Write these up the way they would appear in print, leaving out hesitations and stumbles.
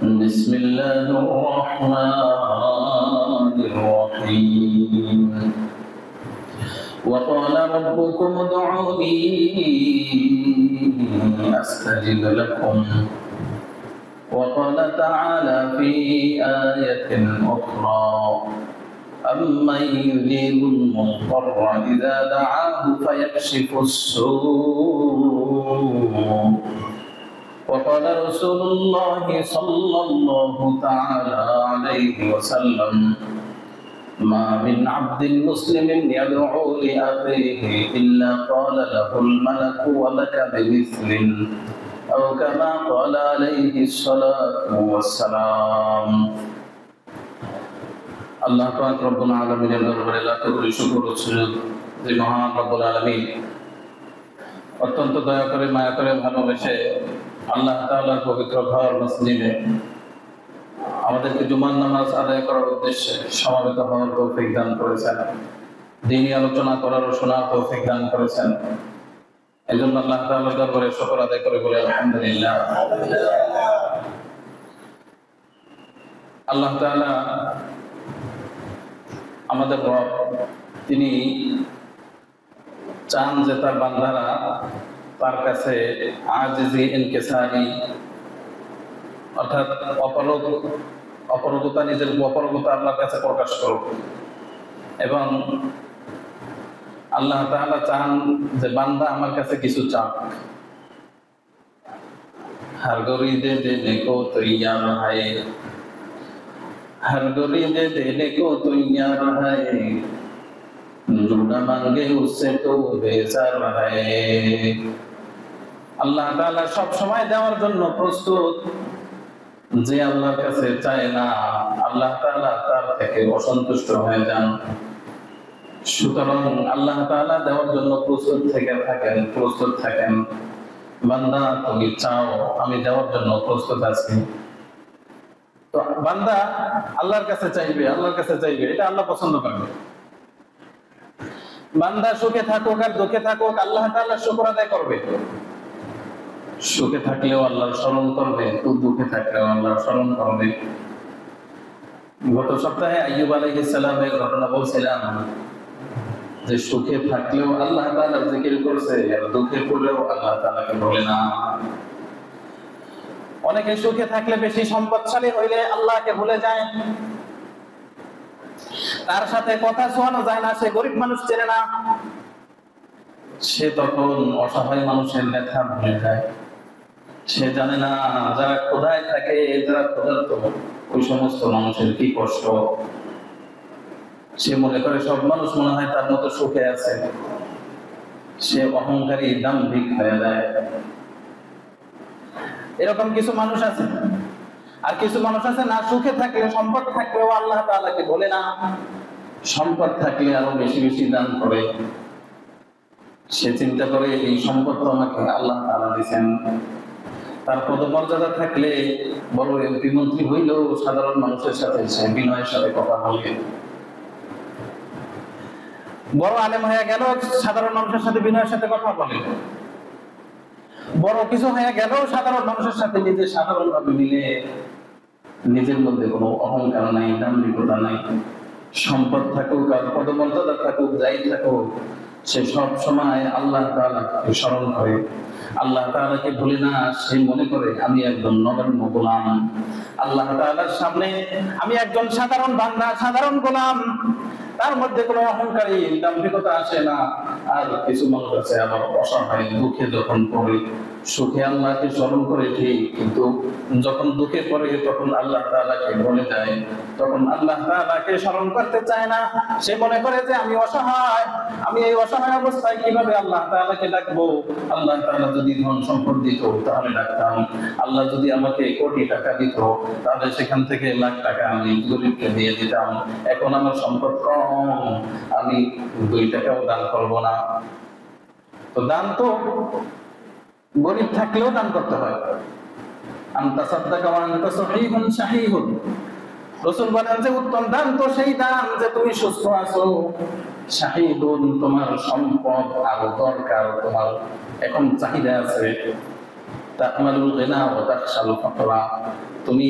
بسم الله الرحمن الرحيم وقال ربكم ادعوني أستجب لكم وقال تعالى في آية أخرى أمن يجيب المضطر إذا دعاه فيكشف السوء وقال رسول الله صلى الله تعالى عليه وسلم ما من عبد مسلم يدعو لأخيه إلا قال له الملك ولك بمثل أو كما قال عليه الصلاة والسلام আল্লাহ পাক রব্বুল আলামিনের দরবারে লাখ কোটি শুকর ও সুজুদ যে মহান রব্বুল আলামিন অত্যন্ত দয়া করে মায়া করে ভালোবেসে আল্লাহ তাআলার পবিত্র ঘর মসজিদে আমাদেরকে জুমার নামাজ আদায় করার উদ্দেশ্যে সমবেত হওয়ার তৌফিক দান করেছেন, দ্বীনি আলোচনা করার ও শোনার তৌফিক দান করেছেন। এজন্য আল্লাহ তাআলার দরবারে শুকর আদায় করে বলি আলহামদুলিল্লাহ। আল্লাহ তাআলা আমাদের রব, তিনি চান যে তার বান্দারা তার কাছে আজিজি ইনকিসারি অর্থাৎ অপরগতা, নিজের অপরগতা আল্লাহর কাছে প্রকাশ করুক। এবং আল্লাহ তাআলা চান যে বান্দা আমার কাছে কিছু চাক। हर गोरी दे देने को तैयार है, हर गोरी दे देने को तैयार है, जो न मांगे उससे तो बेजार है। আল্লাহ তাআলা সব সময় দেওয়ার জন্য প্রস্তুত। যে আল্লাহর কাছে চায় না, আল্লাহ তাআলা তার থেকে অসন্তুষ্ট হয়ে যান। সুতরাং আল্লাহ তাআলা দেওয়ার জন্য প্রস্তুত থাকেন। বান্দা তুমি চাও, আমি দেওয়ার জন্য প্রস্তুত আছি। তো বান্দা আল্লাহর কাছে চাইবে, এটা আল্লাহ পছন্দ করবে। বান্দা সুখে থাকুক আর দুঃখে থাকুক, আল্লাহ তাআলা শুকর আদায় করবে। সুখে থাকলেও আল্লাহর স্মরণ করবে, দুঃখে থাকলেও আল্লাহর স্মরণ করবে। গত সপ্তাহে আইয়ুব আলাইহিস সালামের ঘটনা বলছিলাম যে সুখে থাকলেও আল্লাহ তাআলার জিকির করছে, আর দুঃখে পড়লেও আল্লাহ তাআলাকে ভুলে না। অনেকে সুখে থাকলে, বেশি সম্পদশালী হইলে আল্লাহকে ভুলে যায়, তার সাথে কথা শোনানো যায় না, সে গরিব মানুষ চেনে না, সে তখন অসহায় মানুষের ব্যথা ভুলে যায়। সে জানে না যারা ক্ষুধায় থাকে, যারা ক্ষুধার্ত, ওই সমস্ত মানুষের কি কষ্ট। সে মনে করে সব মানুষ মনে হয় তার মতো সুখে আছে। সে অহংকারী, দাম্ভিক হয়ে যায়। এরকম কিছু মানুষ আছে। আর কিছু মানুষ আছে না, সুখে থাকলে, সম্পদ থাকলেও আল্লাহ তাআলাকে বলে না। সম্পদ থাকলে আরো বেশি বেশি দান করে। সে চিন্তা করে এই সম্পদ তো আমাকে আল্লাহ তাআলা দিয়েছেন। তার পদমর্যাদা থাকলে, বড় এমপি মন্ত্রী হইলেও সাধারণ মানুষের সাথে সে বিনয়ের সাথে কথা বলে। বড় আলেম হয়ে গেল, সাধারণ মানুষের সাথে বিনয়ের সাথে কথা বলে। বড় কিছু হয়ে গেল, সাধারণ মানুষের সাথে নিজে সাধারণ ভাবে মিলে। নিজের মধ্যে কোনো অহংকার নাই, দাম্ভিকতা নাই। সম্পদ থাকুক আর পদমর্যাদা থাকুক, যাই থাকুক, সে সব সময় আল্লাহ তাআলাকে স্মরণ করে, আল্লাহ তাআলাকে ভুলে না। সে মনে করে আমি একজন নগণ্য গোলাম, আল্লাহ তাআলার সামনে আমি একজন সাধারণ বান্দা, সাধারণ গোলাম। তার মধ্যে কোনো অহংকারী, দাম্ভিকতা আসে না। আর কিছু মানুষ আছে আবার অসহায়, দুঃখে যখন পড়ে, সুখে আল্লাহকে স্মরণ করে ঠিক, কিন্তু যখন দুঃখে পড়ে তখন আল্লাহ তাআলাকে ভুলে যায়। তখন আল্লাহ তাআলাকে স্মরণ করতে চায় না। সে মনে করে যে আমি অসহায়, আমি এই অসহায় অবস্থায় কিভাবে আল্লাহ তাআলাকে ডাকবো। আল্লাহ তাআলা যদি ধন সম্পদ দিত তাহলে ডাকতাম, আল্লাহ যদি আমাকে কোটি টাকা দিত তাহলে সেখান থেকে লাখ টাকা আমি গরিবকে দিয়ে দিতাম। এখন আমার সম্পদ কম, আমি 2 টাকাও দান করব না। তো দান তো গরিব থাকলেও দান করতে হয়। আনতা সাদ্দাকা ওয়া আনতা সহিহুন শাহীহুন, রাসূল বলেন যে উত্তম দান তো সেই দান যে তুমি সুস্থ আছো, শাহীহুন তোমার সম্পদ আরো দরকার, তোমার এখন চাহিদা আছে, তা'মালুল গিনা ওয়া তাখশাল ফাকরা, তুমি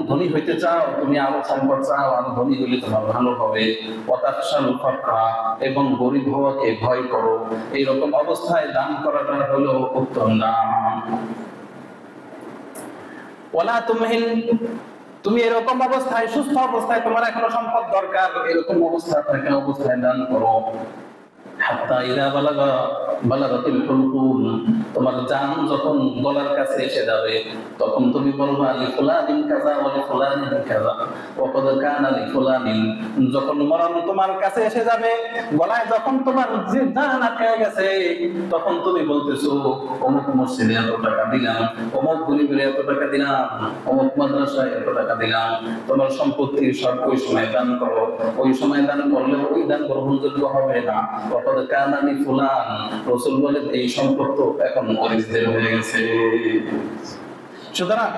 ধনী হইতে চাও, তুমি আরো সম্পদ চাও, আরো ধনী হইলে তোমার ভালো হবে। ওয়া তাখশাল ফাকরা, এবং গরিব হওয়াকে ভয় করো। এইরকম অবস্থায় দান করাটা হলো উত্তম দান। ওয়ালা তুমহিল, তুমি এরকম অবস্থায়, সুস্থ অবস্থায়, তোমার এখনো সম্পদ দরকার, এরকম অবস্থায় দান করো। হাত্তা ইযা বালাগাতিল হুলকুম, তোমার জান যখন গলার কাছে এসে যাবে, তখন তুমি বলবা লিফুলানিন কাযা ওয়া লিফুলানিন কাযা ওয়া ক্বাদ কানা লিফুলানিন। যখন মরণ তোমার কাছে এসে যাবে, গলায় যখন তোমার যে জান আটকে গেছে, তখন তুমি বলতেছো অমুক মসজিদে এত টাকা দিলাম, অমুক গরিবের এত টাকা দিলাম, অমুক মাদ্রাসায় এত টাকা দিলাম। তোমার সম্পত্তি সব ওই সময় দান করো। ওই সময় দান করলে ওই দান গ্রহণযোগ্য হবে না। রাসূল বলেন এই সম্পদ তো এখন ওয়ারিসদের হয়ে গেছে। সুতরাং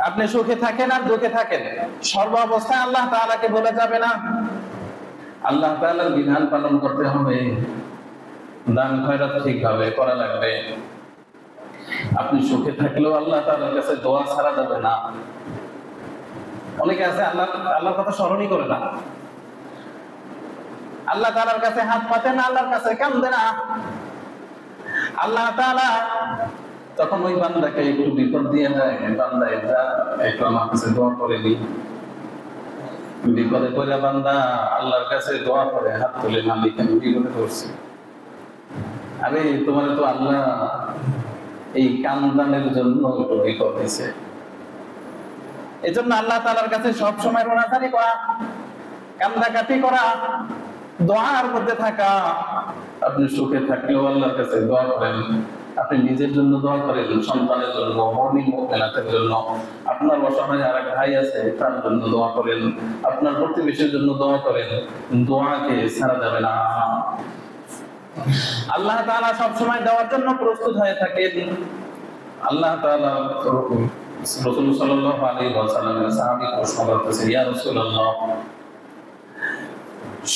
আপনি সুখে থাকেন আর দুঃখে থাকেন, সর্ব অবস্থায় আল্লাহ তাআলাকে ভুলে যাবে না। আল্লাহ তাআলার বিধান পালন করতে হবে, দান খয়রাত ঠিকভাবে করা লাগবে। আপনি সুখে থাকলেও আল্লাহ তাআলার কাছে দোয়া ছাড়া যাবে না। অনেকে আছে আল্লাহর কথা স্মরণই করে না, আল্লাহ তাআলার কাছে হাত পাতে না, আল্লাহর কাছে কান্দে না। আল্লাহ তাআলা তখন ওই বান্দাকে একটু বিপদ দিয়ে দেয়, বান্দা এটা একটু আমার কাছে দোয়া করে নি। বিপদে পড়ে বান্দা আল্লাহর কাছে দোয়া করে, হাত তুলে, মালিক আমি বিপদে পড়ছি। আরে তোমার তো আল্লাহ এই কান্দানের জন্য একটু বিপদ দিয়েছে। এই জন্য আল্লাহ তাআলার কাছে সবসময় রোনাজারি করা, কান্দাকাটি করা, দোয়ার মধ্যে থাকা। আপনি সুখে থাকলেও আল্লাহর কাছে দোয়া করেন, আপনি নিজের জন্য দোয়া করেন, সন্তানের জন্য, মুমিন মুমিনাতের জন্য। আপনার অসহায় আর এক ভাই আছে, তার জন্য দোয়া করেন, আপনার প্রতিবেশীর জন্য দোয়া করেন। দোয়াকে ছাড়া যাবে না। আল্লাহ তাআলা সব সময় দেওয়ার জন্য প্রস্তুত হয়ে থাকেন। আল্লাহ তাআলা রাসূল সাল্লাল্লাহু আলাইহি ওয়াসাল্লামের সাহাবী প্রশ্ন করতেছে, ইয়া রাসূলুল্লাহ,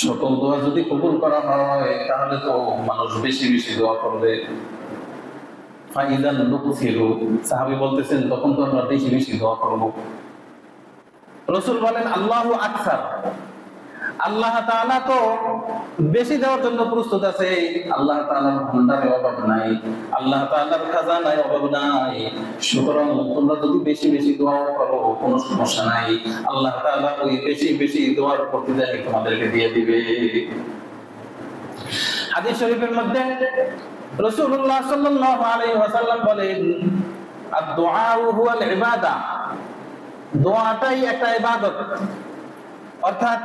সকল দোয়া যদি কবুল করা হয় তাহলে তো মানুষ বেশি বেশি দোয়া করবে। ফাইদান নুকসিরু, সাহাবী বলতেছেন তখন তো আমরা বেশি বেশি দোয়া করব। রাসূল বলেন আল্লাহু আকসার, আল্লাহ তাআলা তো বেশি দেওয়ার জন্য প্রস্তুত আছে। আল্লাহ তাআলার ভান্ডারে অভাব নাই, আল্লাহ তাআলার খাজানায় অভাব নাই। সুতরাং তোমরা যদি বেশি বেশি দোয়া করো কোনো সমস্যা নাই, আল্লাহ তাআলা ওই বেশি বেশি দোয়ার প্রতিদান তোমাদেরকে দিয়ে দিবে। হাদিস শরীফের মধ্যে রাসূলুল্লাহ সাল্লাল্লাহু আলাইহি ওয়াসাল্লাম বলেন, আদ-দুআউ হুয়াল ইবাদা, দোয়াটাই একটা ইবাদত। অর্থাৎ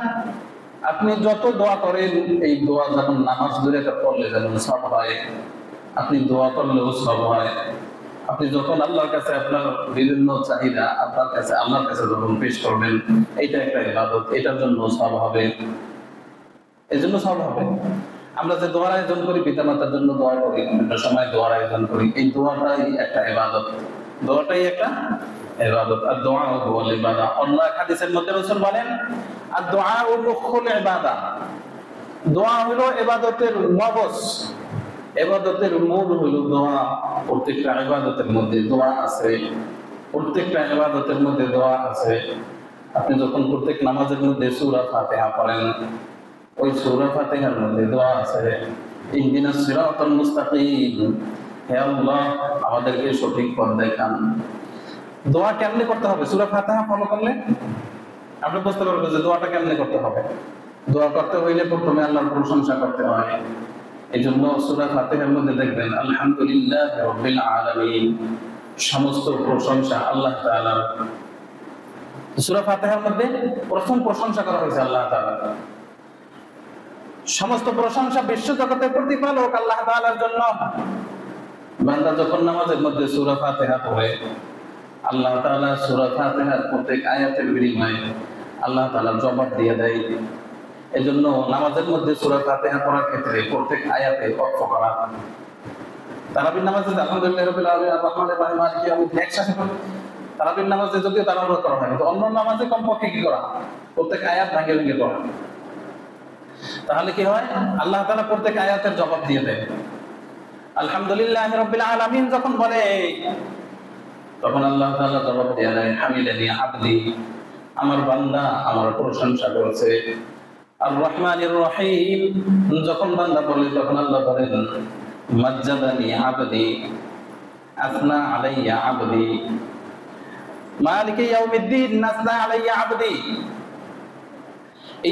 আপনি যত দোয়া করেন, এই দোয়া যখন নামাজ ধরে পড়লে যেমন সব হয়, আপনি দোয়া করলেও সব হয়। আপনি যখন আল্লাহর কাছে আপনার বিভিন্ন চাহিদা আপনার কাছে আল্লাহর কাছে যখন পেশ করবেন, এটা একটা ইবাদত, এটার জন্য সব হবে, এই জন্য সব হবে। আমরা যে দোয়ার আয়োজন করি, পিতামাতার জন্য দোয়া করি, বিভিন্ন সময় দোয়ার আয়োজন করি, এই দোয়াটাই একটা ইবাদত, দোয়াটাই একটা ইবাদত। আর দোয়া হুয়াল ইবাদা। অন্য হাদিসের মধ্যে রাসূল বলেন, আর দোয়া মুখুল ইবাদা, দোয়া হলো ইবাদতের মগজ, ইবাদতের মূল হলো দোয়া। প্রত্যেকটা ইবাদতের মধ্যে দোয়া আছে, প্রত্যেকটা ইবাদতের মধ্যে দোয়া আছে। আপনি যখন প্রত্যেক নামাজের মধ্যে সূরা ফাতিহা পড়েন, ওই সূরা ফাতিহার মধ্যে দোয়া আছে, ইহদিনাস সিরাতাল মুস্তাকিম, হে আল্লাহ আমাদেরকে সঠিক পথ দেখান। দোয়া কেমনে করতে হবে? সূরা ফাতিহা ফলো করলে আপনি বুঝতে পারবেন যে দোয়াটা কেমনে করতে হবে। দোয়া করতে হইলে প্রথমে আল্লাহর প্রশংসা করতে হয়। এইজন্য সূরা ফাতিহার মধ্যে দেখবেন আলহামদুলিল্লাহি রাব্বিল আলামিন, সমস্ত প্রশংসা আল্লাহ তাআলার। সূরা ফাতিহার মধ্যে প্রথম প্রশংসা করা হয়েছে আল্লাহ তাআলার। সমস্ত প্রশংসা বিশ্ব জগতের প্রতিপালক আল্লাহ তাআলার জন্য। বান্দা যখন নামাজের মধ্যে সূরা ফাতিহা পড়ে, আল্লাহ তাআলা সূরা ফাতিহার প্রত্যেক আয়াতের বিনিময়ে আল্লাহ তাআলা জবাব দিয়ে দেয়। এজন্য নামাজের মধ্যে সূরা ফাতিহা পড়ার ক্ষেত্রে প্রত্যেক আয়াতে ওয়াকফ করা। তারাবির নামাজে আলহামদুলিল্লাহি রাব্বিল আলামিন আর রাহমানির রহিম মালিকি ইয়াউমিদ্দিন একসাথে পড়ে। তারাবির নামাজে যদিও তাড়াহুড়ো করা হয়, কিন্তু অন্য নামাজে কমপক্ষে কি করা, প্রত্যেক আয়াত ভাঙে ভাঙে পড়া। তাহলে কি হয়? আল্লাহ তাআলা প্রত্যেক আয়াতের জবাব দিয়ে দেয়। আলহামদুলিল্লাহ রাব্বিল আলামিন যখন বলে, তখন আল্লাহ তাআলা জবাব দেন, হামিদানি আবদি, আমার বান্দা আমার প্রশংসা করছে। আর রহমানির রহিম যখন বান্দা বলে, তখন আল্লাহ বলেন, মাজ্জাদানি আবদি, আসনা আলাইয়া আবদি, মালিকি ইয়াউমিদ্দিন, আসনা আলাইয়া আবদি,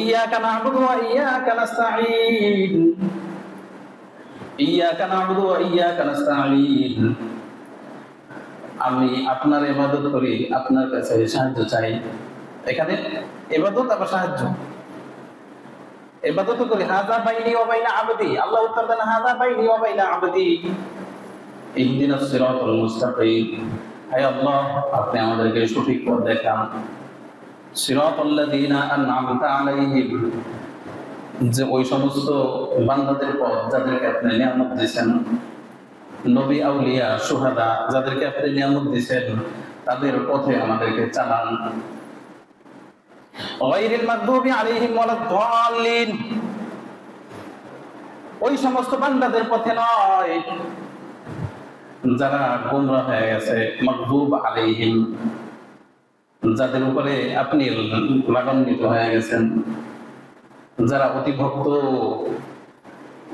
ইয়্যাকা না'বুদু ওয়া ইয়্যাকা নাস্তাঈন, ইয়্যাকা না'বুদু ওয়া ইয়্যাকা নাস্তাঈন। আমি আপনার ইবাদত করি, আপনার কাছে সাহায্য চাই। এখানে ইবাদত আবার সাহায্য, ইবাদত করি। হাযা বাইনি ওয়া বাইনা আবদি, আল্লাহ উত্তর দেন, হাযা বাইনি ওয়া বাইনা আবদি, ইহদিনাস সিরাতাল মুস্তাকিম। হে আল্লাহ, আপনি আমাদেরকে সঠিক পথ দেখান। সিরাতাল্লাযীনা আন'আমতা আলাইহিম, যে ওই সমস্ত বান্দাদের পথ যাদেরকে আপনি নিয়ামত দিয়েছেন, নবী, আউলিয়া, শুহাদা, যাদেরকে আপনি নিয়ামত দিয়েছেন, তাদের পথে আমাদেরকে চালান। গায়রিল মাগদুবি আলাইহিম ওয়ালাদ-দাল্লিন, ওই সমস্ত বান্দাদের পথে নয় যারা গোমরাহ হয়ে গেছে। মাগদুব আলাইহিম, যাদের উপরে আপনি লাগান্বিত হয়ে গেছেন, যারা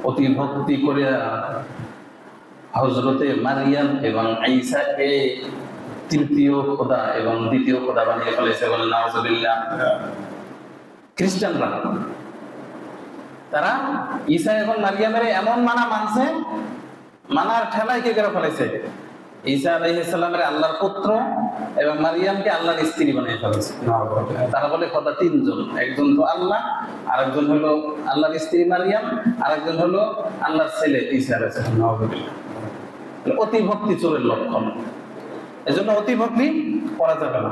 অতিভক্তি করে হযরতে মারিয়াম এবং ঈসাকে তৃতীয় খোদা এবং দ্বিতীয় খোদা বানিয়ে ফেলেছে, বলেন নাউযুবিল্লাহ। খ্রিস্টানরা, তারা ঈসা এবং মারিয়ামের এমন মানছে, মানার ঠেলায় কি করে ফেলেছে, ঈসা আলাইহিস সালামের আল্লাহর পুত্র এবং মারিয়ামকে আল্লাহর স্ত্রী বানিয়ে ফেলেছে। তারা বলে খোদা তিনজন, একজন তো আল্লাহ, আরেকজন হলো আল্লাহর স্ত্রী মারিয়াম, আরেকজন হলো আল্লাহর ছেলে ঈসা আলাইহিস সালাম। অতিভক্তি চোরের লক্ষণ। এজন্য অতিভক্তি করা যাবে না,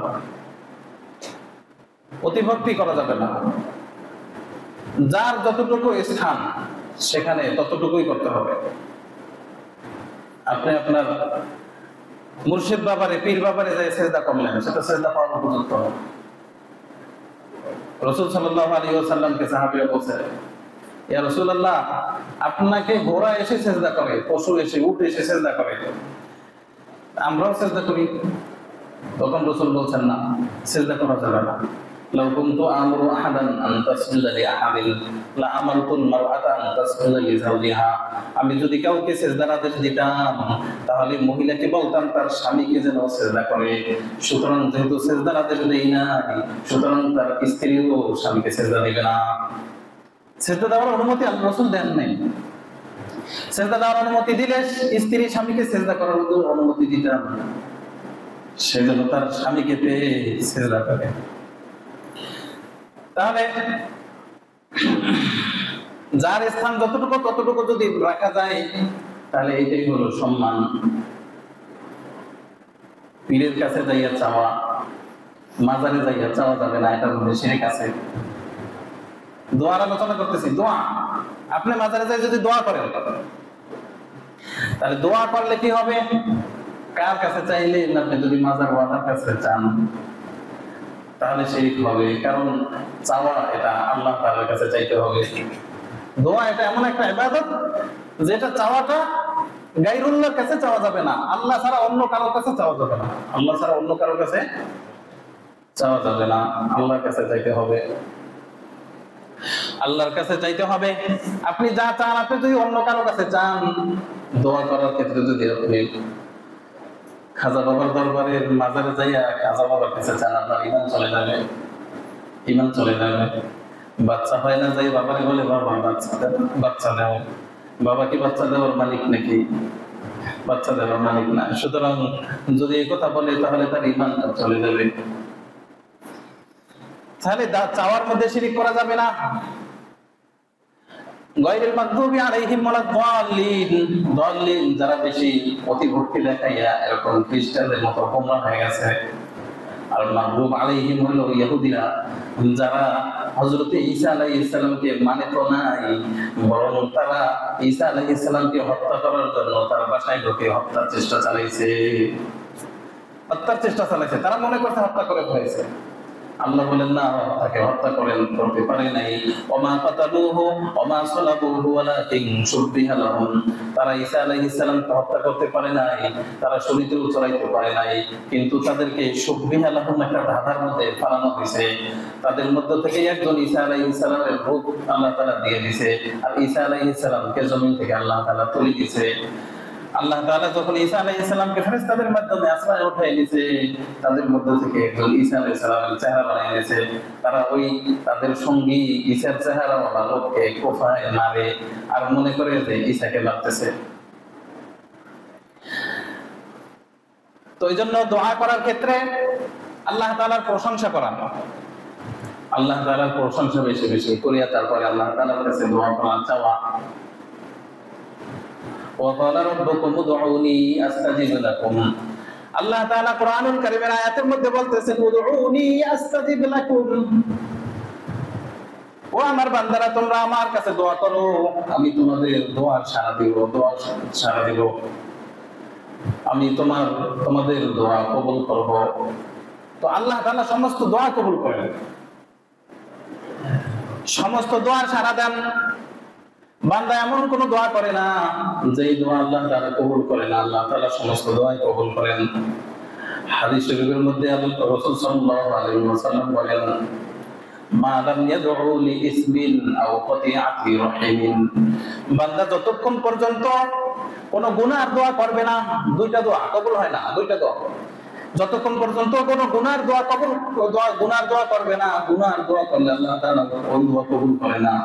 অতিভক্তি করা যাবে না। যার যতটুকু স্থান সেখানে ততটুকুই করতে হবে। আপনি আপনার মুর্শিদ বাবারে, পীর বাবারে যে সেজদা করলেন, সেটা সেজদা পাওয়ার উপযুক্ত হবে। রাসূল সাল্লাল্লাহু আলাইহি ওয়াসাল্লামকে সাহাবীরা বলছে, ইয়া রাসূলুল্লাহ, আপনাকে ঘোড়া এসে সেজদা করে, পশু এসে, উট এসে সেজদা করে, আমরাও সেজদা করি। তখন রাসূল বলছেন, না, সেজদা করা যাবে না। লাউ কুনতু আমরু আহাদান আন তাসজুদা লিআহাদিন লা আমারতুল মারআতা আন তাসজুদা লিজাওজিহা, আমি যদি কাউকে সেজদার আদেশ দিতাম, তাহলে মহিলাকে বলতাম তার স্বামীকে যেন সেজদা করে। সুতরাং যেহেতু সেজদার আদেশ দেই না, সুতরাং তার স্ত্রীও স্বামীকে সেজদা দিবে না। সেজদা দেওয়ার অনুমতি আল্লাহ রাসূল দেন নাই। সেজদা দেওয়ার অনুমতি দিলে স্ত্রী স্বামীকে সেজদা করার অনুমতি দিতাম, সেজন্য তার স্বামীকে পেয়ে সেজদা করে। তাহলে যার স্থান যতটুকু ততটুকু যদি রাখা যায়, তাহলে এটাই হলো সম্মান। পীরের কাছে যাইয়া চাওয়া, মাজারে যাইয়া চাওয়া যাবে না, এটার মধ্যে শিরক আছে। দোয়ার আলোচনা করতেছি। দোয়া, আপনি মাজারে যাই যদি দোয়া করেন, তাহলে দোয়া করলে কি হবে? কার কাছে চাইলে, আপনি যদি মাজার ওয়ালার কাছে চান, তাহলে শিরক হবে। কারণ চাওয়া এটা আল্লাহ তাআলার কাছে চাইতে হবে। দোয়া এটা এমন একটা ইবাদত যেটা চাওয়াটা গায়রুল্লাহর কাছে চাওয়া যাবে না, আল্লাহ ছাড়া অন্য কারোর কাছে চাওয়া যাবে না। আল্লাহ ছাড়া অন্য কারোর কাছে চাওয়া যাবে না, আল্লাহর কাছে চাইতে হবে। আল্লাহর কাছে চাইতে হবে। আপনি যা চান, আপনি যদি অন্য কারোর কাছে চান, দোয়া করার ক্ষেত্রে যদি আপনি খাজা বাবার দরবারের মাজারে যাইয়া খাজা বাবার কাছে চান, আপনার ঈমান চলে যাবে, ঈমান চলে যাবে। বাচ্চা হয় না, যাই বাবারে বলে, বাবা বাচ্চা দাও। বাবা কি বাচ্চা দেওয়ার মালিক নাকি? বাচ্চা দেওয়ার মালিক না। সুতরাং যদি এই কথা বলে, তাহলে তার ঈমানটা চলে যাবে। তাহলে চাওয়ার মধ্যে শিরক করা যাবে না। গায়রিল মাগদুবি আলাইহিম ওয়ালাদ-দাল্লিন, দাল্লিন যারা বেশি অতিভক্তি দেখাইয়া এরকম খ্রিস্টানদের মতো গোমরাহ হয়ে গেছে। আর মাগদুব আলাইহিম হলো ইহুদিরা, যারা হযরতে ঈসা আলাইহিস সালামকে মানে তো নাই, বরং তারা ঈসা আলাইহিস সালামকে হত্যা করার জন্য তার বাসায় ঢুকে হত্যার চেষ্টা চালাইছে। তারা মনে করতে হত্যা করে ফেলেছে। আল্লাহ বলেন না, তাকে হত্যা করতে পারে নাই। ওমা কাতালুহু ওমা সালাবুহু ওয়ালাকিন শুববিহা লাহুম, তারা ঈসা আলাইহিস সালামকে হত্যা করতে পারে নাই, তারা শরীরে চড়াইতে পারে নাই, কিন্তু তাদেরকে শুববিহা লাহুম একটা ধাঁধার মধ্যে ফালানো হয়েছে। তাদের মধ্য থেকে একজন ঈসা আলাইহিস সালামের রূপ আল্লাহ তাআলা দিয়ে দিয়েছে, আর ঈসা আলাইহিস সালামকে জমিন থেকে আল্লাহ তাআলা তুলে দিয়েছে। আল্লাহ তাআলা যখন ঈসা আলাইহিস সালামকে ফেরেশতাদের মাধ্যমে আসমানে উঠায় নিয়েছে, তাদের মধ্য থেকে একজন ঈসা আলাইহিস সালামের চেহারা বানিয়ে নিয়েছে। তারা ওই তাদের সঙ্গী ঈসার চেহারাওয়ালা লোককে কোফায় মারে আর মনে করে যে ঈসাকে মারতেছে। তো এই জন্য দোয়া করার ক্ষেত্রে আল্লাহ তাআলার প্রশংসা করা, আল্লাহ তাআলার প্রশংসা বেশি বেশি করিয়া তারপরে আল্লাহ তাআলার কাছে দোয়া করা, চাওয়া। وقال ربكم ادعوني استجب لكم, আল্লাহ তাআলা কোরআনুল কারীমের আয়াতের মধ্যে বলতেছেন উদউনি আস্তাজিব লাকুম, ও আমার বান্দারা তোমরা আমার কাছে দোয়া করো, আমি তোমাদের দোয়ার সাড়া দিব, দোয়ার সাড়া দিব, আমি তোমাদের দোয়া কবুল করব। তো আল্লাহ তাআলা সমস্ত দোয়া কবুল করেন, সমস্ত দোয়ার সাড়া দেন। বান্দা এমন কোন দোয়া করে না যে দোয়া আল্লাহ তাআলা কবুল করে না, আল্লাহ তাআলা সমস্ত দোয়াই কবুল করেন। হাদিস শরীফের মধ্যে রাসূল সাল্লাল্লাহু আলাইহি ওয়াসাল্লাম বলেন মা লাম ইয়াদউ লিইসমিন আও কতিআতি রাহিমিন, বান্দা যতক্ষণ পর্যন্ত কোন গুনার দোয়া করবে না, দুইটা দোয়া কবুল হয় না, দুইটা দোয়া, যতক্ষণ পর্যন্ত কোন গুনার দোয়া গুনার দোয়া করবে না, গুনার দোয়া করলে আল্লাহ তাআলা ওই দোয়া কবুল করে না।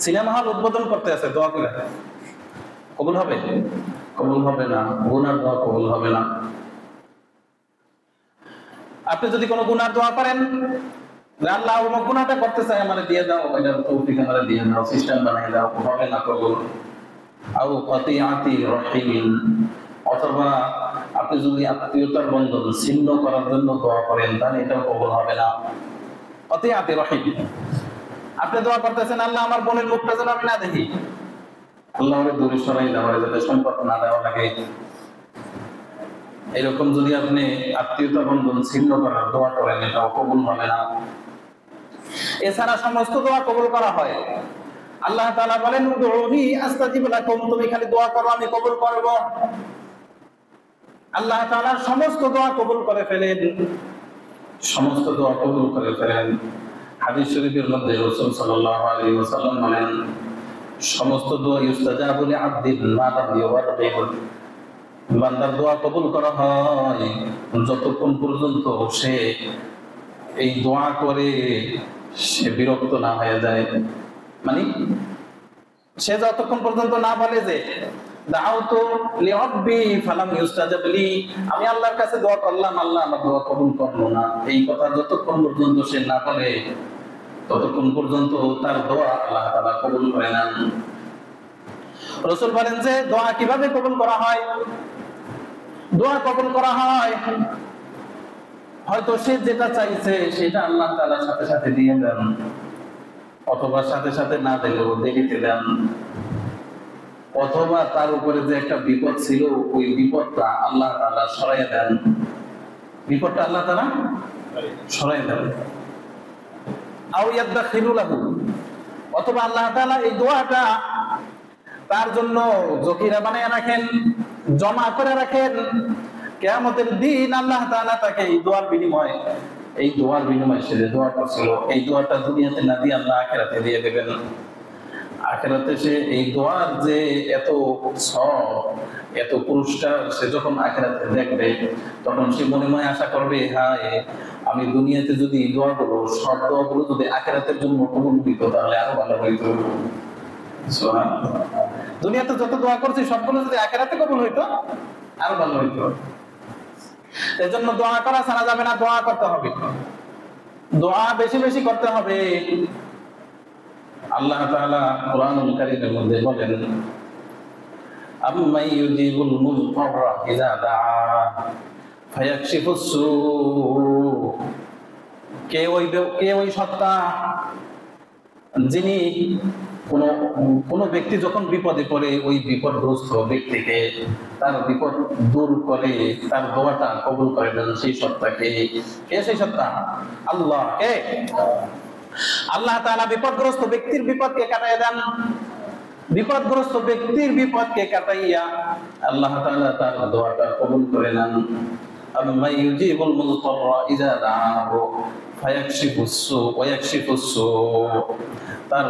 সিনেমা হল উদ্বোধন করতে আছে, দোয়া করে কবুল হবে? কবুল হবে না, গুনার দোয়া কবুল হবে না। আপনি যদি কোনো গুনার দোয়া করেন, আল্লাহ ওই গুনাহটা করতে চাই, আমারে দিয়ে দাও, এটার তৌফিক আমারে দিয়ে দাও, সিস্টেম বানিয়ে দাও, হবে না কবুল। আও কতিআতি রাহিমিন, অথবা আপনি যদি আত্মীয়তার বন্ধন ছিন্ন করার জন্য দোয়া করেন, তাহলে এটাও কবুল হবে না। কতিআতি রাহিম, আপনি দোয়া করতেছেন আল্লাহ আমার বোনের মুখটা যেন আমি না দেখি, আল্লাহ ওরে দূরে সরাই দাও, যাতে সম্পর্ক না দেওয়া লাগে। এরকম যদি আপনি আত্মীয়তা বন্ধন ছিন্ন করার দোয়া করেন, এটাও কবুল হবে না। এছাড়া সমস্ত দোয়া কবুল করা হয়। আল্লাহ তাআলা বলেন উদউনি আস্তাজিব লাকুম, তুমি খালি দোয়া করো আমি কবুল করব। আল্লাহ তাআলা সমস্ত দোয়া কবুল করে ফেলেন, সমস্ত দোয়া কবুল করে ফেলেন। হাদিস শরীফের মধ্যে রাসূল সাল্লাল্লাহু আলাইহি ওয়াসাল্লাম বলেন সমস্ত দোয়া ইউস্তাজাবু লিআবদিন মা লাম ইউওয়াররিব, বান্দার দোয়া কবুল করা হয় যতক্ষণ পর্যন্ত সে এই দোয়া করে সে বিরক্ত না হয়ে যায়। মানে সে যতক্ষণ পর্যন্ত না বলে যে দাউতু লিরাব্বি ফালাম ইউস্তাজাব লি, আমি আল্লাহর কাছে দোয়া করলাম আল্লাহ আমার দোয়া কবুল করলো না, এই কথা যতক্ষণ পর্যন্ত সে না বলে ততক্ষণ পর্যন্ত তার দোয়া আল্লাহ তাআলা কবুল করে না। রাসূল বলেন যে দোয়া কিভাবে কবুল করা হয়? দোয়া কবুল করা হয় হয়তো সে যেটা চাইছে সেটা আল্লাহ তাআলার সাথে সাথে দিয়ে দেন, অথবা সাথে সাথে না দিলেও দেরিতে দেন, অথবা তার উপরে যে একটা বিপদ ছিল ওই বিপদটা আল্লাহ তাআলা সরাইয়া দেন, বিপদটা আল্লাহ তাআলা সরাইয়া দেন। আও ইয়াদখিলু লাহু, অথবা আল্লাহ তাআলা এই দোয়াটা তার জন্য জকিরা বানায় রাখেন, জমা করে রাখেন। কিয়ামতের দিন আল্লাহ তাআলা তাকে এই দোয়ার বিনিময়ে সে যে দোয়া করছিল এই দোয়াটা দুনিয়াতে না দিয়ে আল্লাহ আখিরাতে দিয়ে দেবেন। আখিরাতে সে এই দোয়ার যে এত সওয়াব, এত পুরস্কার সে যখন আখিরাতে দেখবে তখন সে মনে মনে আশা করবে, হায় আমি দুনিয়াতে যদি এই দোয়াগুলো সব দোয়াগুলো যদি আখিরাতের জন্য কবুল হইতো তাহলে আরো ভালো হইতো। সুবহানাল্লাহ, দুনিয়াতে যত দোয়া করছি সবগুলো যদি আখিরাতে কবুল হইতো আরো ভালো হইতো। এজন্য দোয়া করা ছাড়া যাবে না, দোয়া করতে হবে, দোয়া বেশি বেশি করতে হবে। আল্লাহ তাআলা কোরআনুল কারীমের মধ্যে বলেন আম্মাই ইউজিবুল মুযতাররা ইযা দাআ ফায়াকশিফুস সূ, কে ওই সত্তা যিনি কোন ব্যক্তি যখন বিপদে পড়ে ওই বিপদগ্রস্ত ব্যক্তিকে তার বিপদ দূর করে তার দোয়াটা কবুল করে দেন সেই সত্তাকে। কে সেই সত্তা? আল্লাহ। কে? আল্লাহ তাআলা বিপদগ্রস্ত ব্যক্তির বিপদকে কাটাইয়া দেন। বিপদগ্রস্ত ব্যক্তির বিপদকে কাটাইয়া আল্লাহ তাআলা তার দোয়াটা কবুল করে নেন। আম্মা ইউজিবুল মুযতাররা ইযা দাআহু ফায়াকশিফুস সু ওয়া ইয়াকশিফুস সু, তার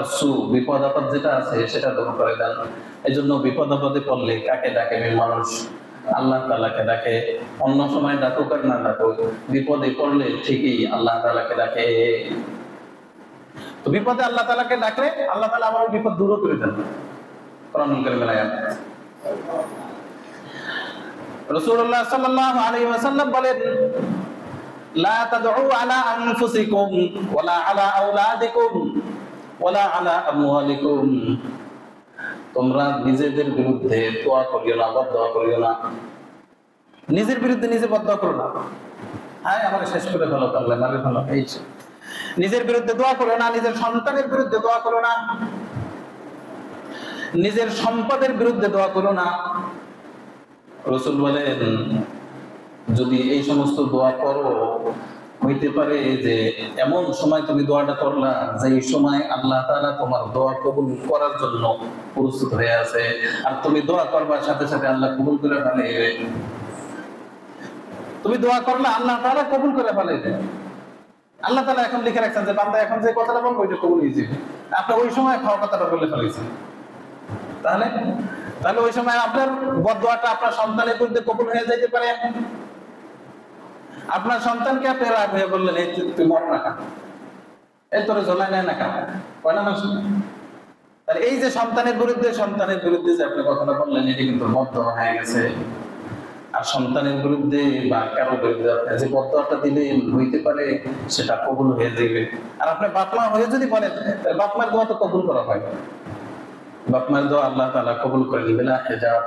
বিপদ আপদ যেটা আছে সেটা দূর করে দেন। এজন্য বিপদ আপদে পড়লে কাকে ডাকে মানুষ? আল্লাহ তাআলাকে ডাকে। অন্য সময় ডাকুক আর না ডাকুক, বিপদে পড়লে ঠিকই আল্লাহ তাআলাকে ডাকে। তো বিপদে আল্লাহ তাআলাকে ডাকলে আল্লাহ তাআলা আমার বিপদ দূর করে দেন। কোরআনুল কারীমের আয়াত। রাসূলুল্লাহ সাল্লাল্লাহু আলাইহি ওয়াসাল্লাম বলেন, লা তাদউ আলা আনফুসিকুম ওয়ালা আলা আওলাদিকুম ওয়ালা আলা আমওয়ালিকুম, তোমরা নিজেদের বিরুদ্ধে দোয়া করিও না, বদদোয়া করিও না। নিজের বিরুদ্ধে নিজে বদদোয়া করো না, হ্যাঁ আমার শেষ করে ফেলো, তাহলে মারে ফেলো, এই নিজের বিরুদ্ধে দোয়া করো না। নিজের সন্তানের বিরুদ্ধে দোয়া করো না। নিজের সম্পদের বিরুদ্ধে দোয়া করো না। রাসূল বলেন, যদি এই সমস্ত দোয়া করো, হইতে পারে যে এমন সময় তুমি দোয়াটা করলা যে সময় আল্লাহ তাআলা তোমার দোয়া কবুল করার জন্য প্রস্তুত হয়ে আছে, আর তুমি দোয়া করবার সাথে সাথে আল্লাহ কবুল করে ফেলে। তুমি দোয়া করলে আল্লাহ তাআলা কবুল করে ফেলে। আল্লাহ তাআলা এখন লিখে রাখছেন যে বান্দা এখন যে কথাটা বলবো ওইটা কবুল হয়ে যাবে। আপনি ওই সময় খাওয়া কথাটা বলে ফেলেছেন, তাহলে ওই সময় আপনার বদদোয়াটা আপনার সন্তানের বিরুদ্ধে কবুল হয়ে যাইতে পারে। আপনার সন্তানকে আপনি রাগ হয়ে বললেন, এই তুই মর না, এই তোর ঝোলায় নেয় না কেন, কয় না মানুষ। তাহলে এই যে সন্তানের বিরুদ্ধে যে আপনি কথাটা বললেন, এটি কিন্তু বদদোয়া হয়ে গেছে। আর সন্তানের বিরুদ্ধে বা কারো বিরুদ্ধে আপনি যে বদদোয়াটা দিলেন, হইতে পারে সেটা কবুল হয়ে যাবে। আর আপনি বাপমা হয়ে যদি বলেন, তাহলে বাপমার দোয়া তো কবুল করা হয়। বাপমার দোয়া আল্লাহ তাআলা কবুল করে নিবেন না হিজাব।